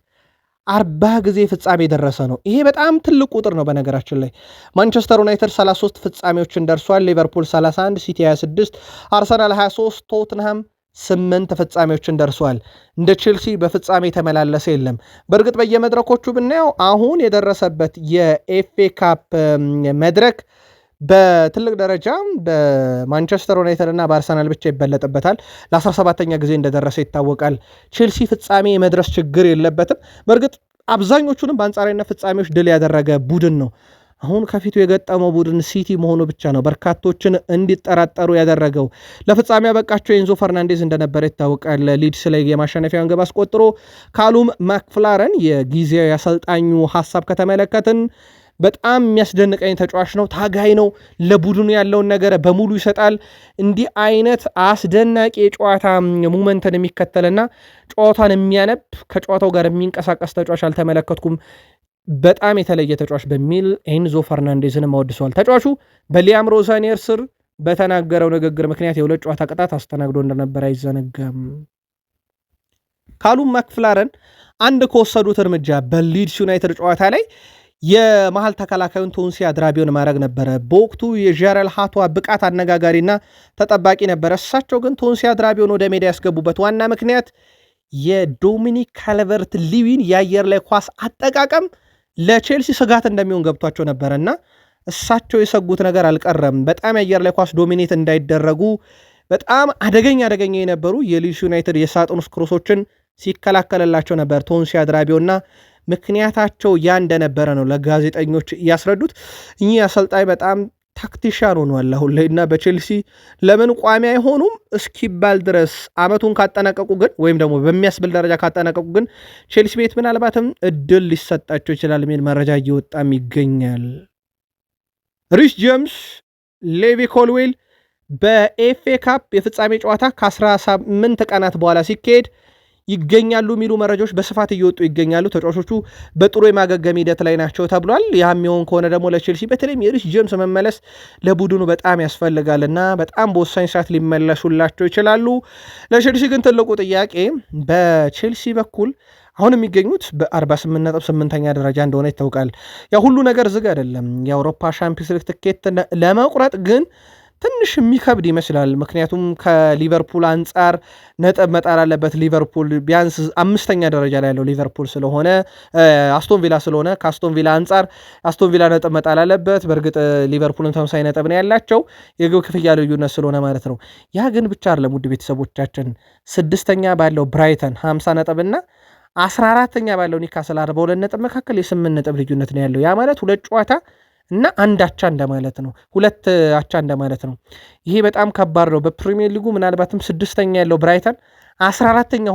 40 ጊዜ ፍጻሜ የደረሰ ነው። ይሄ በጣም ትልቅ ቁጥር ነው። በነገራችን ላይ ማንቸስተር ዩናይትድ 33 ፍጻሜዎችን ደርሷል። ሊቨርፑል 31፣ ሲቲ 26፣ አርሰናል 23፣ ቶትንሃም 8 ፍጻሜዎችን ደርሷል። እንደ ቼልሲ በፍጻሜ የተመላለሰ የለም። በእርግጥ በየመድረኮቹ ብናየው አሁን የደረሰበት የኤፍኤ ካፕ መድረክ በትልቅ ደረጃ በማንቸስተር ዩናይትድ እና በአርሰናል ብቻ ይበለጥበታል። ለ17ኛ ጊዜ እንደደረሰ ይታወቃል። ቼልሲ ፍጻሜ የመድረስ ችግር የለበትም። በእርግጥ አብዛኞቹንም በአንጻራዊነት ፍጻሜዎች ድል ያደረገ ቡድን ነው። አሁን ከፊቱ የገጠመው ቡድን ሲቲ መሆኑ ብቻ ነው በርካቶችን እንዲጠራጠሩ ያደረገው። ለፍጻሜ ያበቃቸው ኤንዞ ፈርናንዴዝ እንደነበረ ይታወቃል። ሊድስ ላይ የማሸነፊያውን ግብ አስቆጥሮ ካሉም ማክፍላረን የጊዜያዊ አሰልጣኙ ሀሳብ ከተመለከትን በጣም የሚያስደንቀኝ ተጫዋች ነው። ታጋይ ነው። ለቡድኑ ያለውን ነገር በሙሉ ይሰጣል። እንዲህ አይነት አስደናቂ የጨዋታ ሙመንትን የሚከተልና ጨዋታን የሚያነብ ከጨዋታው ጋር የሚንቀሳቀስ ተጫዋች አልተመለከትኩም። በጣም የተለየ ተጫዋች በሚል ኤንዞ ፈርናንዴዝን አወድሰዋል። ተጫዋቹ በሊያም ሮዛኒየር ስር በተናገረው ንግግር ምክንያት የሁለት ጨዋታ ቅጣት አስተናግዶ እንደነበር አይዘነጋም። ካሉም ማክፍላረን አንድ ከወሰዱት እርምጃ በሊድስ ዩናይትድ ጨዋታ ላይ የመሃል ተከላካዩን ቶንሲ አድራቢውን ማድረግ ነበረ። በወቅቱ የጀረል ሃቷ ብቃት አነጋጋሪና ተጠባቂ ነበረ። እሳቸው ግን ቶንሲ አድራቢውን ወደ ሜዳ ያስገቡበት ዋና ምክንያት የዶሚኒክ ካልቨርት ሊዊን የአየር ላይ ኳስ አጠቃቀም ለቼልሲ ስጋት እንደሚሆን ገብቷቸው ነበረና እሳቸው የሰጉት ነገር አልቀረም። በጣም የአየር ላይ ኳስ ዶሚኔት እንዳይደረጉ በጣም አደገኛ የነበሩ የሊድስ ዩናይትድ የሳጥን ውስጥ ክሮሶችን ሲከላከልላቸው ነበር ቶንሲ አድራቢውና ምክንያታቸው ያ እንደነበረ ነው ለጋዜጠኞች ያስረዱት። እኚህ አሰልጣኝ በጣም ታክቲሻን ሆኗል አሁን ላይ እና በቼልሲ ለምን ቋሚ አይሆኑም እስኪባል ድረስ አመቱን ካጠናቀቁ ግን ወይም ደግሞ በሚያስብል ደረጃ ካጠናቀቁ ግን ቼልሲ ቤት ምናልባትም እድል ሊሰጣቸው ይችላል የሚል መረጃ እየወጣም ይገኛል። ሪስ ጄምስ፣ ሌቪ ኮልዌል በኤፍኤ ካፕ የፍጻሜ ጨዋታ ከ18 ቀናት በኋላ ሲካሄድ ይገኛሉ የሚሉ መረጃዎች በስፋት እየወጡ ይገኛሉ። ተጫዋቾቹ በጥሩ የማገገም ሂደት ላይ ናቸው ተብሏል። ያም የሚሆን ከሆነ ደግሞ ለቼልሲ በተለይም የሪስ ጄምስ መመለስ ለቡድኑ በጣም ያስፈልጋልና በጣም በወሳኝ ሰዓት ሊመለሱላቸው ይችላሉ። ለቼልሲ ግን ትልቁ ጥያቄ በቼልሲ በኩል አሁን የሚገኙት በ48.8ኛ ደረጃ እንደሆነ ይታወቃል። ያ ሁሉ ነገር ዝግ አይደለም። የአውሮፓ ሻምፒዮንስ ሊግ ትኬት ለመቁረጥ ግን ትንሽ የሚከብድ ይመስላል። ምክንያቱም ከሊቨርፑል አንጻር ነጥብ መጣል አለበት። ሊቨርፑል ቢያንስ 5ኛ ደረጃ ላይ ያለው ሊቨርፑል ስለሆነ አስቶን ቪላ ስለሆነ ከአስቶን ቪላ አንጻር አስቶን ቪላ ነጥብ መጣል አለበት። በእርግጥ ሊቨርፑልን ተመሳሳይ ነጥብ ነው ያላቸው የግብ ክፍያ ልዩነት ስለሆነ ማለት ነው። ያ ግን ብቻ አይደለም ውድ ቤተሰቦቻችን 6ኛ ባለው ብራይተን 50 ነጥብና 14ኛ ባለው ኒውካስል 42 ነጥብ መካከል የ8 ነጥብ ልዩነት ነው ያለው። ያ ማለት ሁለት ጨዋታ እና አንድ አቻ እንደማለት ነው። ሁለት አቻ እንደማለት ነው። ይሄ በጣም ከባድ ነው። በፕሪሚየር ሊጉ ምናልባትም 6ኛ ያለው ብራይተን 14ኛ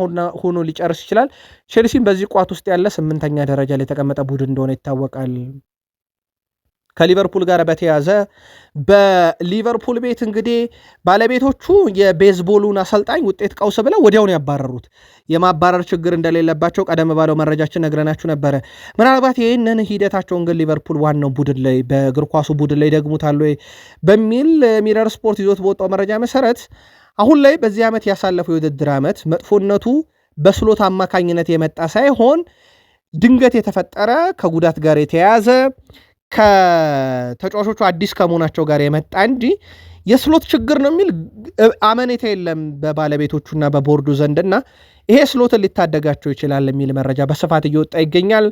ሆኖ ሊጨርስ ይችላል። ቼልሲም በዚህ ቋት ውስጥ ያለ 8ኛ ደረጃ ላይ የተቀመጠ ቡድን እንደሆነ ይታወቃል። ከሊቨርፑል ጋር በተያዘ በሊቨርፑል ቤት እንግዲህ ባለቤቶቹ የቤዝቦሉን አሰልጣኝ ውጤት ቀውስ ብለው ወዲያውኑ ያባረሩት የማባረር ችግር እንደሌለባቸው ቀደም ባለው መረጃችን ነግረናችሁ ነበረ። ምናልባት ይህንን ሂደታቸውን ግን ሊቨርፑል ዋናው ቡድን ላይ በእግር ኳሱ ቡድን ላይ ደግሙታል ወይ በሚል ሚረር ስፖርት ይዞት በወጣው መረጃ መሰረት አሁን ላይ በዚህ ዓመት ያሳለፈው የውድድር ዓመት መጥፎነቱ በስሎት አማካኝነት የመጣ ሳይሆን ድንገት የተፈጠረ ከጉዳት ጋር የተያያዘ ከተጫዋቾቹ አዲስ ከመሆናቸው ጋር የመጣ እንጂ የስሎት ችግር ነው የሚል አመኔታ የለም በባለቤቶቹና በቦርዱ ዘንድና ይሄ ስሎትን ሊታደጋቸው ይችላል የሚል መረጃ በስፋት እየወጣ ይገኛል።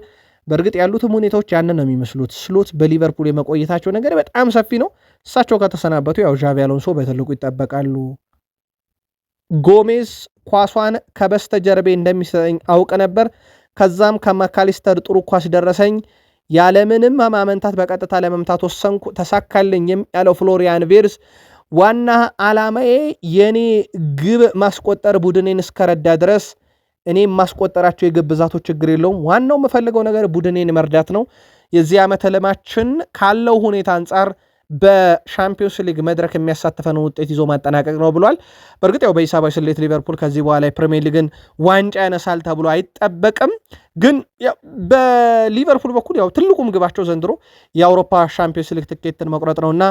በእርግጥ ያሉትም ሁኔታዎች ያንን ነው የሚመስሉት። ስሎት በሊቨርፑል የመቆየታቸው ነገር በጣም ሰፊ ነው። እሳቸው ከተሰናበቱ ያው ዣቪ አሎንሶ በትልቁ ይጠበቃሉ። ጎሜዝ ኳሷን ከበስተጀርቤ እንደሚሰጠኝ አውቅ ነበር፣ ከዛም ከማካሊስተር ጥሩ ኳስ ደረሰኝ ያለምንም ማመንታት በቀጥታ ለመምታት ወሰንኩ፣ ተሳካልኝ ያለው ፍሎሪያን ቬርዝ ዋና ዓላማዬ የኔ ግብ ማስቆጠር ቡድኔን እስከረዳ ድረስ እኔም ማስቆጠራቸው የግብ ብዛቶች ችግር የለውም። ዋናው የምፈልገው ነገር ቡድኔን መርዳት ነው። የዚህ ዓመት ህልማችን ካለው ሁኔታ አንጻር በሻምፒዮንስ ሊግ መድረክ የሚያሳትፈን ውጤት ይዞ ማጠናቀቅ ነው ብሏል። በእርግጥ ያው በሂሳባዊ ስሌት ሊቨርፑል ከዚህ በኋላ የፕሪሚየር ሊግን ዋንጫ ያነሳል ተብሎ አይጠበቅም። ግን በሊቨርፑል በኩል ያው ትልቁም ግባቸው ዘንድሮ የአውሮፓ ሻምፒዮንስ ሊግ ትኬትን መቁረጥ ነውና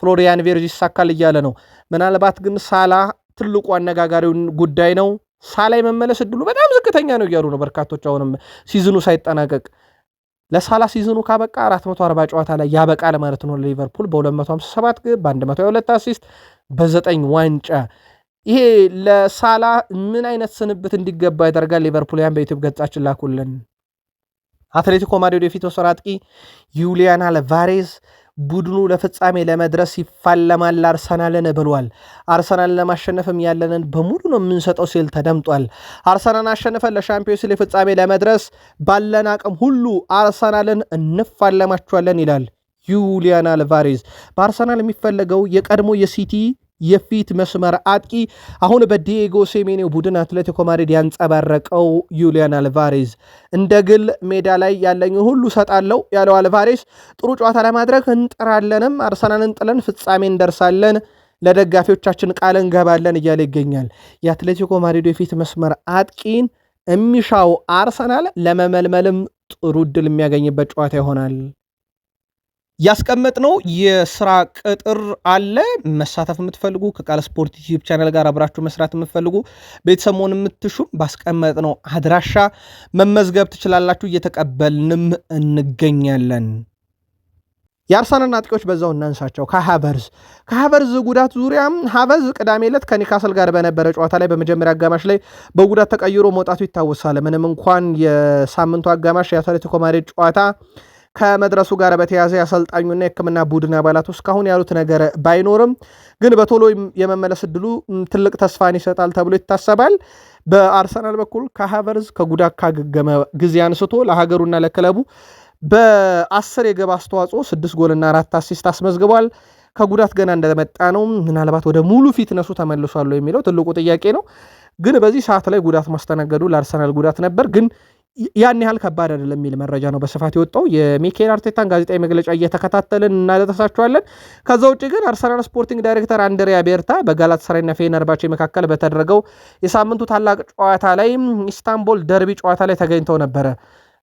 ፍሎሪያን ቬርዝ ይሳካል እያለ ነው። ምናልባት ግን ሳላ ትልቁ አነጋጋሪውን ጉዳይ ነው። ሳላ የመመለስ እድሉ በጣም ዝቅተኛ ነው እያሉ ነው በርካቶች። አሁንም ሲዝኑ ሳይጠናቀቅ ለሳላ ሲዝኑ ካበቃ 440 ጨዋታ ላይ ያበቃል ማለት ነው። ሊቨርፑል በ257 ግብ በ122 አሲስት በ9 ዋንጫ። ይሄ ለሳላ ምን አይነት ስንብት እንዲገባ ያደርጋል? ሊቨርፑልያን በዩቲዩብ ገጻችን ላኩልን። አትሌቲኮ ማድሪድ የፊት መስመር አጥቂ ዩሊያን አልቫሬዝ ቡድኑ ለፍጻሜ ለመድረስ ይፋለማል አርሰናልን ብሏል። አርሰናልን ለማሸነፍም ያለንን በሙሉ ነው የምንሰጠው ሲል ተደምጧል። አርሰናልን አሸንፈን ለሻምፒዮንስ ሊግ ፍጻሜ ለመድረስ ባለን አቅም ሁሉ አርሰናልን እንፋለማቸዋለን ይላል ዩሊያን አልቫሬዝ። በአርሰናል የሚፈለገው የቀድሞ የሲቲ የፊት መስመር አጥቂ አሁን በዲየጎ ሲሜኔው ቡድን አትሌቲኮ ማድሪድ ያንጸባረቀው ዩሊያን አልቫሬዝ እንደ ግል ሜዳ ላይ ያለኝን ሁሉ ሰጣለው ያለው አልቫሬዝ ጥሩ ጨዋታ ለማድረግ እንጥራለንም አርሰናልን ጥለን ፍጻሜ እንደርሳለን ለደጋፊዎቻችን ቃል እንገባለን እያለ ይገኛል። የአትሌቲኮ ማድሪድ የፊት መስመር አጥቂን የሚሻው አርሰናል ለመመልመልም ጥሩ እድል የሚያገኝበት ጨዋታ ይሆናል። ያስቀመጥነው የስራ ቅጥር አለ። መሳተፍ የምትፈልጉ ከቃል ስፖርት ዩቲዩብ ቻናል ጋር አብራችሁ መስራት የምትፈልጉ ቤተሰብ መሆን የምትሹ ባስቀመጥነው አድራሻ መመዝገብ ትችላላችሁ። እየተቀበልንም እንገኛለን። የአርሰናል አጥቂዎች በዛው እናንሳቸው። ከሃቨርዝ ጉዳት ዙሪያ ሃቨርዝ ቅዳሜ ዕለት ከኒካስል ጋር በነበረ ጨዋታ ላይ በመጀመሪያ አጋማሽ ላይ በጉዳት ተቀይሮ መውጣቱ ይታወሳል። ምንም እንኳን የሳምንቱ አጋማሽ የአትሌቲኮ ማድሪድ ጨዋታ ከመድረሱ ጋር በተያያዘ የአሰልጣኙና የሕክምና ቡድን አባላቱ እስካሁን ያሉት ነገር ባይኖርም ግን በቶሎ የመመለስ ዕድሉ ትልቅ ተስፋን ይሰጣል ተብሎ ይታሰባል። በአርሰናል በኩል ከሃቨርዝ ከጉዳት ካገገመ ጊዜ አንስቶ ለሀገሩና ለክለቡ በ10 የግብ አስተዋጽኦ 6 ጎልና 4 አሲስት አስመዝግቧል። ከጉዳት ገና እንደመጣ ነው። ምናልባት ወደ ሙሉ ፊትነሱ ተመልሷል የሚለው ትልቁ ጥያቄ ነው። ግን በዚህ ሰዓት ላይ ጉዳት ማስተናገዱ ለአርሰናል ጉዳት ነበር፣ ግን ያን ያህል ከባድ አይደለም የሚል መረጃ ነው በስፋት የወጣው። የሚኬል አርቴታን ጋዜጣዊ መግለጫ እየተከታተልን እናደረሳችኋለን። ከዛ ውጭ ግን አርሰናል ስፖርቲንግ ዳይሬክተር አንድሪያ ቤርታ በጋላታሳራይና ፌነርባቼ መካከል በተደረገው የሳምንቱ ታላቅ ጨዋታ ላይ ኢስታንቡል ደርቢ ጨዋታ ላይ ተገኝተው ነበረ።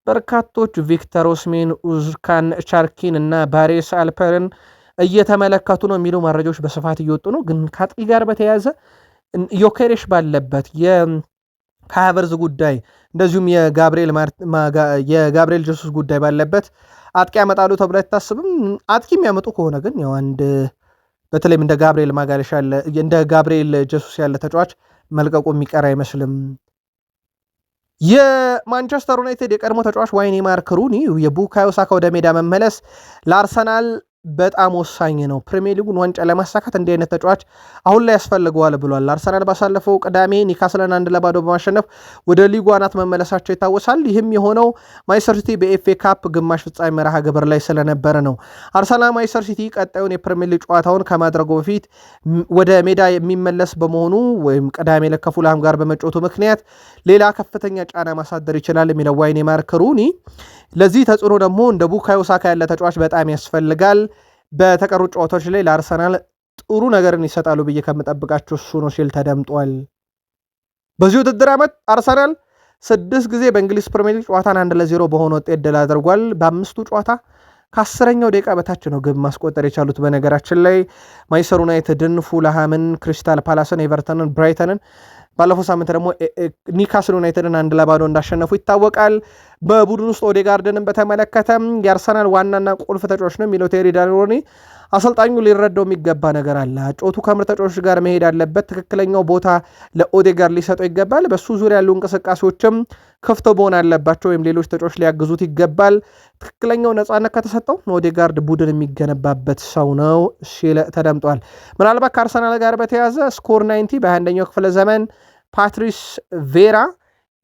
በርካቶች ቪክተር ኦስሜን፣ ኡዝካን ቻርኪን እና ባሬስ አልፐርን እየተመለከቱ ነው የሚሉ መረጃዎች በስፋት እየወጡ ነው። ግን ከአጥቂ ጋር በተያያዘ ዮኬሬሽ ባለበት ከሃቨርዝ ጉዳይ እንደዚሁም የጋብርኤል ጀሱስ ጉዳይ ባለበት አጥቂ ያመጣሉ ተብሎ አይታስብም። አጥቂ የሚያመጡ ከሆነ ግን ያው በተለይም እንደ ጋብርኤል ጀሱስ ያለ ተጫዋች መልቀቁ የሚቀር አይመስልም። የማንቸስተር ዩናይትድ የቀድሞ ተጫዋች ዋይኔ ማርክ ሩኒ የቡካዮ ሳካ ወደ ሜዳ መመለስ ለአርሰናል በጣም ወሳኝ ነው። ፕሪሚየር ሊጉን ዋንጫ ለማሳካት እንዲህ አይነት ተጫዋች አሁን ላይ ያስፈልገዋል ብሏል። አርሰናል ባሳለፈው ቅዳሜ ኒካስልን 1-0 በማሸነፍ ወደ ሊጉ አናት መመለሳቸው ይታወሳል። ይህም የሆነው ማንቸስተር ሲቲ በኤፍኤ ካፕ ግማሽ ፍጻሜ መርሃ ግብር ላይ ስለነበረ ነው። አርሰናል ማንቸስተር ሲቲ ቀጣዩን የፕሪሚየር ሊግ ጨዋታውን ከማድረጉ በፊት ወደ ሜዳ የሚመለስ በመሆኑ ወይም ቅዳሜ ለከፉልሃም ጋር በመጫወቱ ምክንያት ሌላ ከፍተኛ ጫና ማሳደር ይችላል የሚለው ዋይኔ ማርክ ሩኒ ለዚህ ተጽዕኖ ደግሞ እንደ ቡካዮ ሳካ ያለ ተጫዋች በጣም ያስፈልጋል። በተቀሩ ጨዋታዎች ላይ ለአርሰናል ጥሩ ነገርን ይሰጣሉ ብዬ ከምጠብቃቸው እሱ ነው ሲል ተደምጧል። በዚህ ውድድር ዓመት አርሰናል 6 ጊዜ በእንግሊዝ ፕሪሚየር ሊግ ጨዋታን 1-0 በሆነ ውጤት ድል አድርጓል። በ5ቱ ጨዋታ ከ10ኛው ደቂቃ በታች ነው ግብ ማስቆጠር የቻሉት። በነገራችን ላይ ማንቸስተር ዩናይትድን፣ ፉልሃምን፣ ክሪስታል ፓላስን፣ ኤቨርተንን፣ ብራይተንን ባለፈው ሳምንት ደግሞ ኒካስል ዩናይትድን 1-0 እንዳሸነፉ ይታወቃል። በቡድን ውስጥ ኦዴጋርድንን በተመለከተ የአርሰናል ዋናና ቁልፍ ተጫዋች ነው የሚለው ቴሪ ዳንሎኒ አሰልጣኙ ሊረዳው የሚገባ ነገር አለ። ጮቱ ከምር ተጫዋቾች ጋር መሄድ አለበት። ትክክለኛው ቦታ ለኦዴጋርድ ሊሰጠው ይገባል። በሱ ዙሪያ ያሉ እንቅስቃሴዎችም ክፍት መሆን አለባቸው፣ ወይም ሌሎች ተጫዋቾች ሊያግዙት ይገባል። ትክክለኛው ነፃነት ከተሰጠው ኦዴጋርድ ቡድን የሚገነባበት ሰው ነው ሲል ተደምጧል። ምናልባት ከአርሰናል ጋር በተያዘ ስኮር 90 በ21ኛው ክፍለ ዘመን ፓትሪስ ቬራ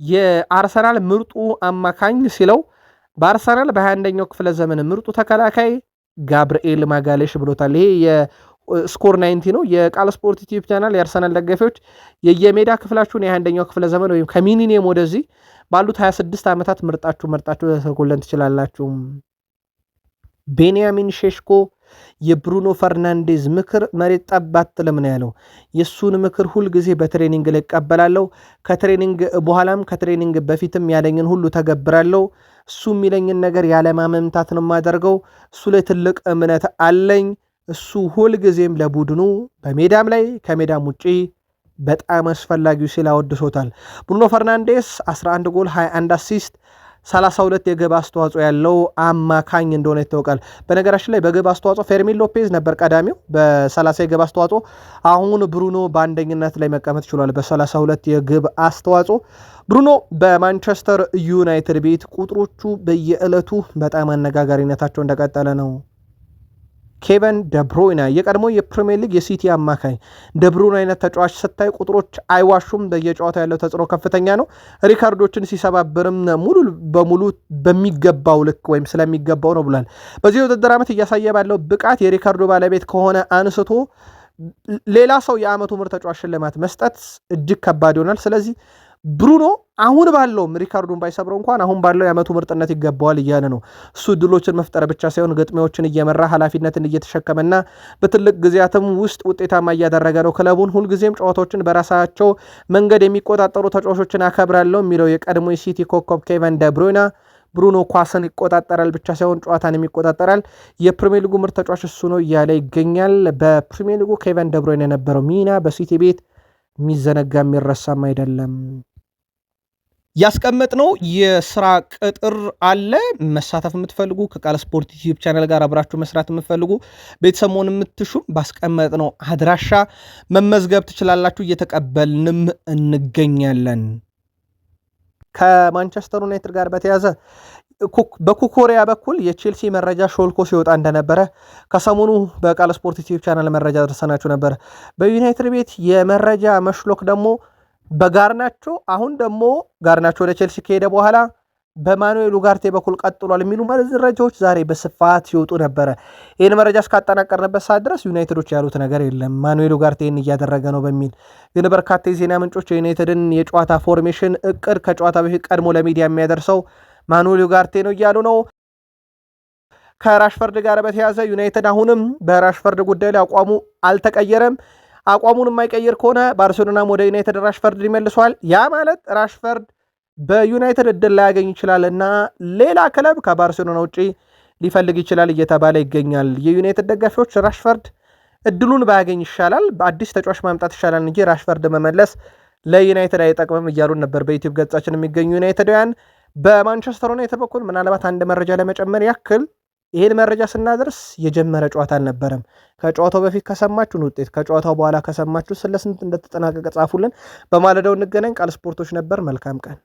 የአርሰናል ምርጡ አማካኝ ሲለው በአርሰናል በ21ኛው ክፍለ ዘመን ምርጡ ተከላካይ ጋብርኤል ማጋሌሽ ብሎታል። ይሄ የስኮር 90 ነው። የቃል ስፖርት ዩቲዩብ ቻናል የአርሰናል ደጋፊዎች የየሜዳ ክፍላችሁን የ21ኛው ክፍለ ዘመን ወይም ከሚኒኒየም ወደዚህ ባሉት 26 ዓመታት ምርጣችሁ ተሰርጎለን ትችላላችሁ። ቤንያሚን ሼሽኮ የብሩኖ ፈርናንዴዝ ምክር መሬት ጠብ አትልም ነው ያለው። የእሱን ምክር ሁልጊዜ በትሬኒንግ ላይ እቀበላለሁ፣ ከትሬኒንግ በኋላም ከትሬኒንግ በፊትም ያለኝን ሁሉ ተገብራለሁ። እሱ የሚለኝን ነገር ያለማመምታት ነው የማደርገው። እሱ ላይ ትልቅ እምነት አለኝ። እሱ ሁልጊዜም ለቡድኑ በሜዳም ላይ ከሜዳም ውጪ በጣም አስፈላጊው ሲል አወድሶታል። ብሩኖ ፈርናንዴስ 11 ጎል 21 አሲስት 32 የግብ አስተዋጽኦ ያለው አማካኝ እንደሆነ ይታወቃል። በነገራችን ላይ በግብ አስተዋጽኦ ፌርሚን ሎፔዝ ነበር ቀዳሚው በ30 የግብ አስተዋጽኦ። አሁን ብሩኖ በአንደኝነት ላይ መቀመጥ ችሏል በ32 የግብ አስተዋጽኦ። ብሩኖ በማንቸስተር ዩናይትድ ቤት ቁጥሮቹ በየዕለቱ በጣም አነጋጋሪነታቸው እንደቀጠለ ነው። ኬቨን ደብሮይና የቀድሞ የፕሪሚየር ሊግ የሲቲ አማካኝ ደብሮይና አይነት ተጫዋች ስታይ ቁጥሮች አይዋሹም። በየጨዋታው ያለው ተጽዕኖ ከፍተኛ ነው። ሪካርዶችን ሲሰባብርም ሙሉ በሙሉ በሚገባው ልክ ወይም ስለሚገባው ነው ብሏል። በዚህ የውድድር ዓመት እያሳየ ባለው ብቃት የሪካርዶ ባለቤት ከሆነ አንስቶ ሌላ ሰው የዓመቱ ምርጥ ተጫዋች ሽልማት መስጠት እጅግ ከባድ ይሆናል። ስለዚህ ብሩኖ አሁን ባለውም ሪካርዱን ባይሰብረው እንኳን አሁን ባለው የዓመቱ ምርጥነት ይገባዋል እያለ ነው። እሱ ድሎችን መፍጠር ብቻ ሳይሆን ግጥሚያዎችን እየመራ ኃላፊነትን እየተሸከመና በትልቅ ጊዜያትም ውስጥ ውጤታማ እያደረገ ነው ክለቡን። ሁልጊዜም ጨዋታዎችን በራሳቸው መንገድ የሚቆጣጠሩ ተጫዋቾችን አከብራለሁ የሚለው የቀድሞ የሲቲ ኮከብ ኬቨን ደብሮይና ብሩኖ ኳስን ይቆጣጠራል ብቻ ሳይሆን ጨዋታን ይቆጣጠራል፣ የፕሪሚየር ሊጉ ምርጥ ተጫዋች እሱ ነው እያለ ይገኛል። በፕሪሚየር ሊጉ ኬቨን ደብሮይና የነበረው ሚና በሲቲ ቤት የሚዘነጋ የሚረሳም አይደለም። ያስቀመጥነው የስራ ቅጥር አለ። መሳተፍ የምትፈልጉ ከቃል ስፖርት ዩቲዩብ ቻናል ጋር አብራችሁ መስራት የምትፈልጉ ቤተሰቡን የምትሹም ባስቀመጥነው አድራሻ መመዝገብ ትችላላችሁ። እየተቀበልንም እንገኛለን። ከማንቸስተር ዩናይትድ ጋር በተያዘ በኩኮሪያ በኩል የቼልሲ መረጃ ሾልኮ ሲወጣ እንደነበረ ከሰሞኑ በቃል ስፖርት ዩቲዩብ ቻናል መረጃ ደርሰናችሁ ነበር። በዩናይትድ ቤት የመረጃ መሽሎክ ደግሞ በጋርናቾ አሁን ደግሞ ጋርናቾ ወደ ቼልሲ ከሄደ በኋላ በማኑኤል ኡጋርቴ በኩል ቀጥሏል የሚሉ መረጃዎች ዛሬ በስፋት ሲወጡ ነበረ። ይህን መረጃ እስካጠናቀርንበት ሰዓት ድረስ ዩናይትዶች ያሉት ነገር የለም ማኑኤል ኡጋርቴን እያደረገ ነው በሚል ግን በርካታ የዜና ምንጮች የዩናይትድን የጨዋታ ፎርሜሽን እቅድ ከጨዋታ በፊት ቀድሞ ለሚዲያ የሚያደርሰው ማኑኤል ኡጋርቴ ነው እያሉ ነው። ከራሽፈርድ ጋር በተያዘ ዩናይትድ አሁንም በራሽፈርድ ጉዳይ ላይ አቋሙ አልተቀየረም። አቋሙን የማይቀይር ከሆነ ባርሴሎናም ወደ ዩናይትድ ራሽፈርድ ይመልሷል። ያ ማለት ራሽፈርድ በዩናይትድ እድል ላያገኝ ይችላል እና ሌላ ክለብ ከባርሴሎና ውጪ ሊፈልግ ይችላል እየተባለ ይገኛል። የዩናይትድ ደጋፊዎች ራሽፈርድ እድሉን ባያገኝ ይሻላል፣ በአዲስ ተጫዋች ማምጣት ይሻላል እንጂ ራሽፈርድ መመለስ ለዩናይትድ አይጠቅምም እያሉን ነበር በዩቲዩብ ገጻችን የሚገኙ ዩናይትዳውያን። በማንቸስተር ዩናይትድ በኩል ምናልባት አንድ መረጃ ለመጨመር ያክል ይሄን መረጃ ስናደርስ የጀመረ ጨዋታ አልነበረም። ከጨዋታው በፊት ከሰማችሁን ውጤት፣ ከጨዋታው በኋላ ከሰማችሁ ስለ ስንት እንደተጠናቀቀ ጻፉልን። በማለዳው እንገናኝ። ቃል ስፖርቶች ነበር። መልካም ቀን